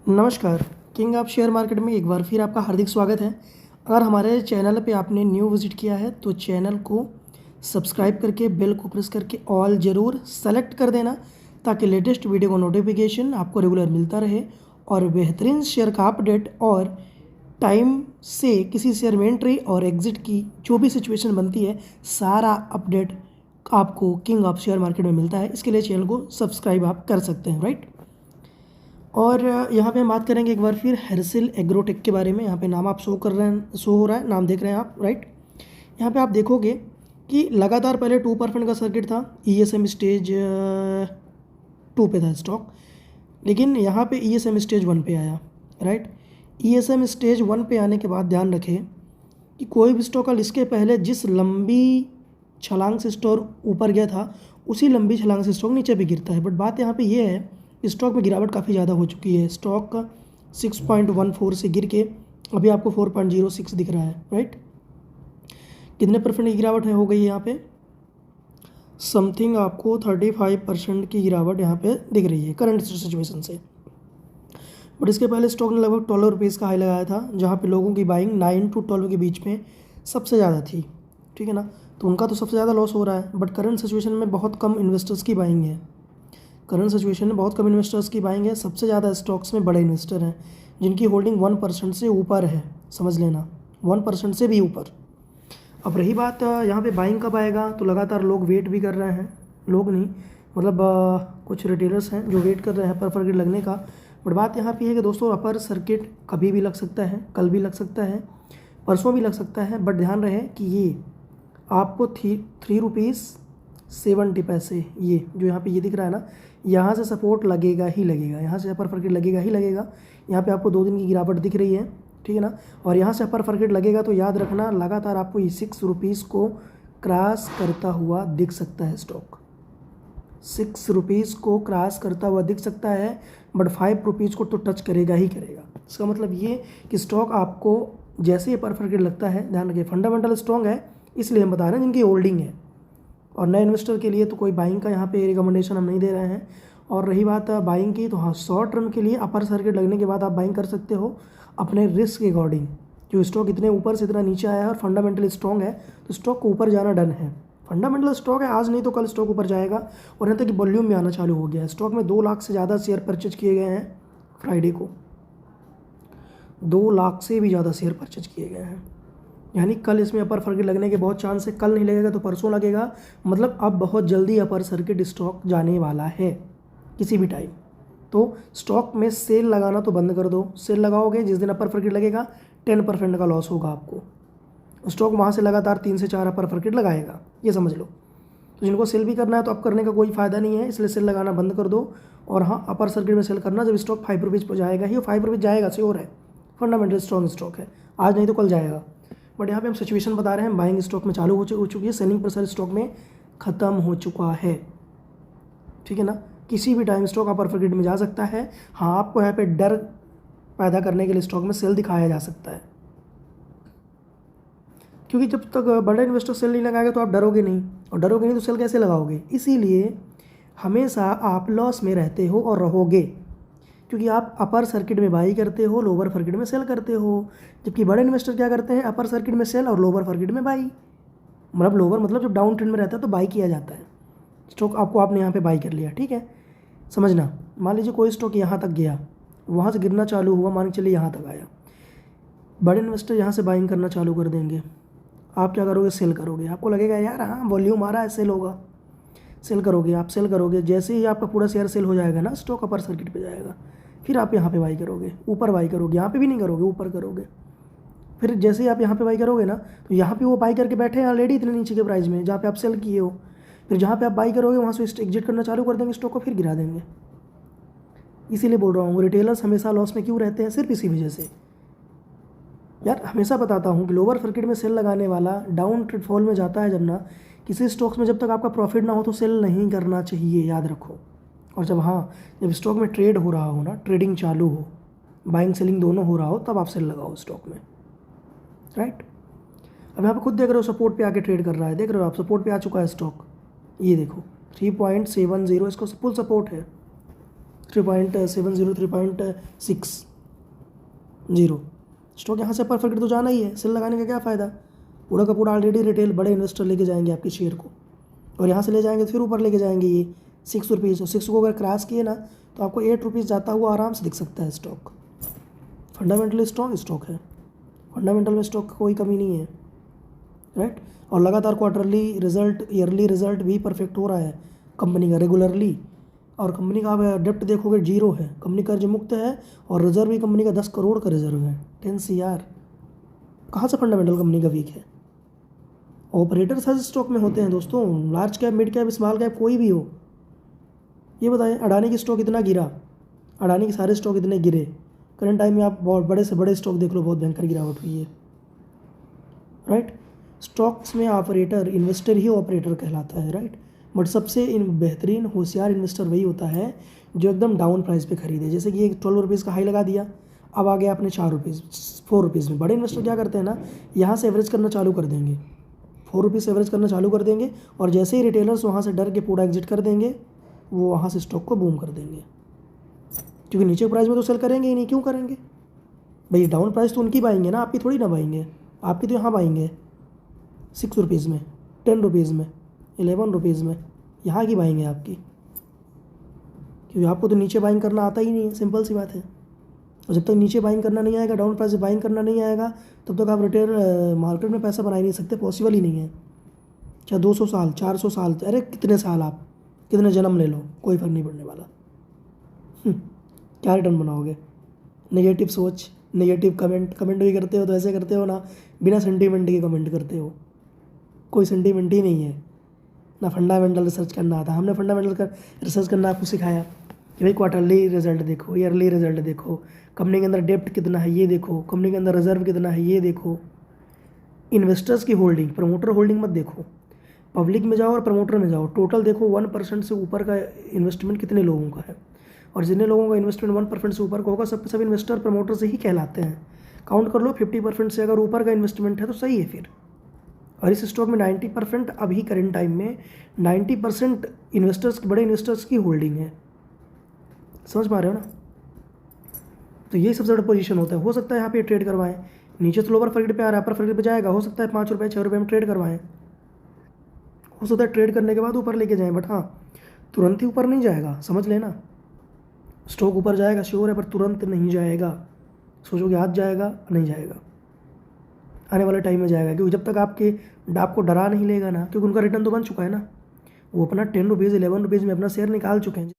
नमस्कार। King of share market में एक बार फिर आपका हार्दिक स्वागत है। अगर हमारे चैनल पे आपने न्यू विजिट किया है तो चैनल को सब्सक्राइब करके बेल को प्रेस करके ऑल ज़रूर सेलेक्ट कर देना, ताकि लेटेस्ट वीडियो का नोटिफिकेशन आपको रेगुलर मिलता रहे और बेहतरीन शेयर का अपडेट और टाइम से किसी शेयर में एंट्री और एग्जिट की जो भी सिचुएशन बनती है, सारा अपडेट आपको किंग ऑफ शेयर मार्केट में मिलता है। इसके लिए चैनल को सब्सक्राइब आप कर सकते हैं, राइट। और यहाँ पे हम बात करेंगे एक बार फिर हेरसिल एग्रोटेक के बारे में। यहाँ पे नाम आप शो कर रहे हैं, शो हो रहा है, नाम देख रहे हैं आप, राइट। यहाँ पे आप देखोगे कि लगातार पहले 2% का सर्किट था, ईएसएम स्टेज 2 पे था स्टॉक, लेकिन यहाँ पे ईएसएम स्टेज 1 पे आया, राइट। ईएसएम स्टेज 1 पे आने के बाद ध्यान रखें कि कोई भी स्टॉक इसके पहले जिस लंबी छलांग से स्टॉक ऊपर गया था, उसी लंबी छलांग से स्टॉक नीचे भी गिरता है। बट बात यहाँ पे ये है, स्टॉक में गिरावट काफ़ी ज़्यादा हो चुकी है। स्टॉक 6.14 से गिर के अभी आपको 4.06 दिख रहा है, राइट। कितने परसेंट की गिरावट हो गई है यहाँ पे? समथिंग आपको 35% की गिरावट यहाँ पे दिख रही है करंट सिचुएशन से। बट इसके पहले स्टॉक ने लगभग 12 रुपीज़ का हाई लगाया था, जहाँ पे लोगों की बाइंग 9 to 12 के बीच में सबसे ज़्यादा थी, ठीक है ना। तो उनका तो सबसे ज़्यादा लॉस हो रहा है। बट करंट सिचुएशन में बहुत कम इन्वेस्टर्स की बाइंग है। करंट सिचुएशन में बहुत कम इन्वेस्टर्स की बाइंग है। सबसे ज़्यादा स्टॉक्स में बड़े इन्वेस्टर हैं जिनकी होल्डिंग 1% से ऊपर है, समझ लेना, 1% से भी ऊपर। अब रही बात यहाँ पे बाइंग कब आएगा, तो लगातार लोग वेट भी कर रहे हैं, लोग नहीं मतलब कुछ रिटेलर्स हैं जो वेट कर रहे हैं अपर सर्किट लगने का। बट बात यहाँ पे है कि दोस्तों, अपर सर्किट कभी भी लग सकता है, कल भी लग सकता है, परसों भी लग सकता है। बट ध्यान रहे कि ये आपको 3 रुपीज़ 70 पैसे, ये जो यहाँ पे ये दिख रहा है ना, यहाँ से सपोर्ट लगेगा ही लगेगा, यहाँ से अपर सर्किट लगेगा ही लगेगा। यहाँ पे आपको 2 दिन की गिरावट दिख रही है, ठीक है ना। और यहाँ से अपर सर्किट लगेगा तो याद रखना, लगातार आपको ये 6 रुपीज़ को क्रॉस करता हुआ दिख सकता है स्टॉक। 6 रुपीज़ को क्रॉस करता हुआ दिख सकता है, बट 5 रुपीज़ को तो टच करेगा ही करेगा। इसका मतलब ये कि स्टॉक आपको जैसे ही अपर सर्किट लगता है, ध्यान रखिए फंडामेंटल स्ट्रॉन्ग है, इसलिए हम बता रहे हैं जिनकी होल्डिंग है। और नए इन्वेस्टर के लिए तो कोई बाइंग का यहाँ पे रिकमेंडेशन हम नहीं दे रहे हैं। और रही बात बाइंग की, तो हाँ, शॉर्ट टर्म के लिए अपर सर्किट लगने के बाद आप बाइंग कर सकते हो अपने रिस्क के अकॉर्डिंग। जो स्टॉक इतने ऊपर से इतना नीचे आया है और फंडामेंटली स्ट्रॉन्ग है, तो स्टॉक को ऊपर जाना डन है। फंडामेंटल स्टॉक है, आज नहीं तो कल स्टॉक ऊपर जाएगा। और यहाँ तक कि वॉल्यूम में आना चालू हो गया है। स्टॉक में 2 लाख से ज़्यादा शेयर परचेज किए गए हैं फ्राइडे को, 2 लाख से भी ज़्यादा शेयर परचेज किए गए हैं। यानी कल इसमें अपर सर्किट लगने के बहुत चांस है। कल नहीं लगेगा तो परसों लगेगा, मतलब अब बहुत जल्दी अपर सर्किट स्टॉक जाने वाला है किसी भी टाइम। तो स्टॉक में सेल लगाना तो बंद कर दो। सेल लगाओगे जिस दिन अपर सर्किट लगेगा, 10% का लॉस होगा आपको। स्टॉक वहाँ से लगातार 3 से 4 अपर सर्किट लगाएगा, ये समझ लो। तो जिनको सेल भी करना है तो अब करने का कोई फ़ायदा नहीं है, इसलिए सेल लगाना बंद कर दो। और हाँ, अपर सर्किट में सेल करना जब स्टॉक 5 रुपीज़ पर जाएगा ही। 5 रुपीज़ जाएगा, श्योर है, फंडामेंटल स्ट्रॉन्ग स्टॉक है, आज नहीं तो कल जाएगा। बट यहाँ पे हम सिचुएशन बता रहे हैं, बाइंग स्टॉक में चालू हो चुकी है, सेलिंग प्रेशर स्टॉक में ख़त्म हो चुका है, ठीक है ना। किसी भी टाइम स्टॉक अपर सर्किट में जा सकता है। हाँ, आपको यहाँ पे डर पैदा करने के लिए स्टॉक में सेल दिखाया जा सकता है, क्योंकि जब तक बड़े इन्वेस्टर सेल नहीं लगाएगा तो आप डरोगे नहीं, और डरोगे नहीं तो सेल कैसे लगाओगे। इसीलिए हमेशा आप लॉस में रहते हो और रहोगे, क्योंकि आप अपर सर्किट में बाई करते हो, लोअर सर्किट में सेल करते हो। जबकि बड़े इन्वेस्टर क्या करते हैं, अपर सर्किट में सेल और लोअर सर्किट में बाई। मतलब लोअर मतलब जब डाउन ट्रेंड में रहता है तो बाई किया जाता है। स्टॉक आपने यहाँ पे बाई कर लिया, ठीक है, समझना। मान लीजिए कोई स्टॉक यहाँ तक गया, वहाँ से गिरना चालू हुआ, मान के चलिए यहाँ तक आया, बड़े इन्वेस्टर यहाँ से बाइंग करना चालू कर देंगे। आप क्या करोगे, सेल करोगे। आपको लगेगा यार हाँ वॉल्यूम आ रहा है, सेल होगा, सेल करोगे, आप सेल करोगे। जैसे ही आपका पूरा शेयर सेल हो जाएगा ना, स्टॉक अपर सर्किट पे जाएगा। फिर आप यहाँ पे बाई करोगे, ऊपर बाई करोगे, यहाँ पे भी नहीं करोगे, ऊपर करोगे। फिर जैसे ही आप यहाँ पे बाई करोगे ना, तो यहाँ पे वो बाई करके बैठे हैं ऑलरेडी इतने नीचे के प्राइस में जहाँ पे आप सेल किए हो। फिर जहाँ पे आप बाई करोगे वहाँ से एग्जिट करना चालू कर देंगे स्टॉक को, फिर गिरा देंगे। इसीलिए बोल रहा हूँ, रिटेलर्स हमेशा लॉस में क्यों रहते हैं, सिर्फ इसी वजह से। यार हमेशा बताता हूँ कि लोअर सर्किट में सेल लगाने वाला डाउन ट्रेड फॉल में जाता है जब ना, किसी स्टॉक्स में जब तक आपका प्रॉफिट ना हो तो सेल नहीं करना चाहिए, याद रखो। और जब स्टॉक में ट्रेड हो रहा हो ना, ट्रेडिंग चालू हो, बाइंग सेलिंग दोनों हो रहा हो, तब आप सेल लगाओ स्टॉक में, राइट। अब यहाँ पे खुद देख रहे हो सपोर्ट पे आके ट्रेड कर रहा है, देख रहे हो आप, सपोर्ट पे आ चुका है स्टॉक। ये देखो 3.70 इसको फुल सपोर्ट है, 3.70 3.60 स्टॉक यहाँ से परफेक्ट तो जाना ही है। सेल लगाने का क्या फ़ायदा, पूरा का पूरा ऑलरेडी रिटेल बड़े इन्वेस्टर लेके जाएंगे आपके शेयर को, और यहाँ से ले जाएंगे तो फिर ऊपर लेके जाएंगे ये 6 रुपीज़, और 6 को अगर क्रॉस किए ना तो आपको 8 रुपीज़ जाता हुआ आराम से दिख सकता है स्टॉक। फंडामेंटली स्ट्रॉन्ग स्टॉक है, फंडामेंटल में स्टॉक का कोई कमी नहीं है, राइट। और लगातार क्वार्टरली रिजल्ट, ईयरली रिजल्ट भी परफेक्ट हो रहा है कंपनी का रेगुलरली। और कंपनी का आप डेप्ट देखोगे 0 है, कंपनी कर्ज मुक्त है, और रिजर्व भी कंपनी का 10 करोड़ का रिजर्व है, 10 CR। कहाँ से फंडामेंटल कंपनी का वीक है। ऑपरेटर्स हर स्टॉक में होते हैं दोस्तों, large cap, mid cap, small cap, कोई भी हो। ये बताएं, अडानी की स्टॉक इतना गिरा, अडानी के सारे स्टॉक इतने गिरे, करंट टाइम में आप बहुत बड़े से बड़े स्टॉक देख लो, बहुत भयंकर गिरावट हुई है, राइट। स्टॉक्स में ऑपरेटर, इन्वेस्टर ही ऑपरेटर कहलाता है, राइट। बट सबसे बेहतरीन होशियार इन्वेस्टर वही होता है जो एकदम डाउन प्राइस पे खरीदे। जैसे कि एक 12 रुपीज़ का हाई लगा दिया, अब आ गया आपने 4 रुपीज़, 4 रुपीज़ में। बड़े इन्वेस्टर क्या करते हैं ना, यहाँ से एवरेज करना चालू कर देंगे, 4 रुपीज़ से एवरेज करना चालू कर देंगे, और जैसे ही रिटेलर्स वहाँ से डर के पूरा एग्जिट कर देंगे, वो वहाँ से स्टॉक को बूम कर देंगे, क्योंकि नीचे प्राइस में तो सेल करेंगे ही नहीं। क्यों करेंगे भाई, डाउन प्राइस तो उनकी बाएंगे ना, आपकी थोड़ी ना बाएंगे। आपकी तो यहाँ बाएंगे 6 रुपीज़ में, 10 रुपीज़ में, 11 रुपीज़ में, यहाँ की बाएंगे आपकी, क्योंकि आपको तो नीचे बाइंग करना आता ही नहीं है, सिंपल सी बात है। और जब तक नीचे बाइंग करना नहीं आएगा, डाउन प्राइस से बाइंग करना नहीं आएगा, तब तक आप रिटेल मार्केट में पैसा बना ही नहीं सकते, पॉसिबल ही नहीं है। चाहे 200 साल, 400 साल, अरे कितने साल, आप कितने जन्म ले लो, कोई फर्क नहीं पड़ने वाला। क्या रिटर्न बनाओगे। नेगेटिव सोच, नेगेटिव कमेंट भी करते हो तो ऐसे करते हो ना, बिना सेंटीमेंट के कमेंट करते हो, कोई सेंटीमेंट ही नहीं है ना। फंडामेंटल रिसर्च करना आता, हमने फंडामेंटल रिसर्च करना आपको सिखाया कि भाई क्वार्टरली रिजल्ट देखो, ईयरली रिजल्ट देखो, कंपनी के अंदर डेप्ट कितना है ये देखो, कंपनी के अंदर रिजर्व कितना है ये देखो। इन्वेस्टर्स की होल्डिंग, प्रमोटर होल्डिंग मत देखो, पब्लिक में जाओ और प्रमोटर में जाओ, टोटल देखो 1% से ऊपर का इन्वेस्टमेंट कितने लोगों का है, और जितने लोगों का इन्वेस्टमेंट 1% से ऊपर का होगा, सब इन्वेस्टर प्रमोटर से ही कहलाते हैं। काउंट कर लो, 50% से अगर ऊपर का इन्वेस्टमेंट है तो सही है फिर। और इस स्टॉक में 90% अभी करंट टाइम में 90% इन्वेस्टर्स, बड़े इन्वेस्टर्स की होल्डिंग है, समझ पा रहे हो ना। तो यही सबसे बड़ा पोजीशन होता है। हो सकता है यहाँ पे ट्रेड करवाएं, नीचे तो लोअर फर्केट पे आ रहा है, अपर फर्केट पे जाएगा, हो सकता है 5 रुपये 6 रुपये में ट्रेड करवाएं, हो सकता है ट्रेड करने के बाद ऊपर लेके जाएं, बट हाँ तुरंत ही ऊपर नहीं जाएगा, समझ लेना। स्टॉक ऊपर जाएगा श्योर है, पर तुरंत नहीं जाएगा। सोचोगे आज जाएगा, नहीं जाएगा, आने वाले टाइम में जाएगा, क्योंकि जब तक आपको डरा नहीं लेगा ना, क्योंकि उनका रिटर्न तो बन चुका है ना, वो अपना 10 रुपीज़ 11 रुपीज़ में अपना शेयर निकाल चुके हैं।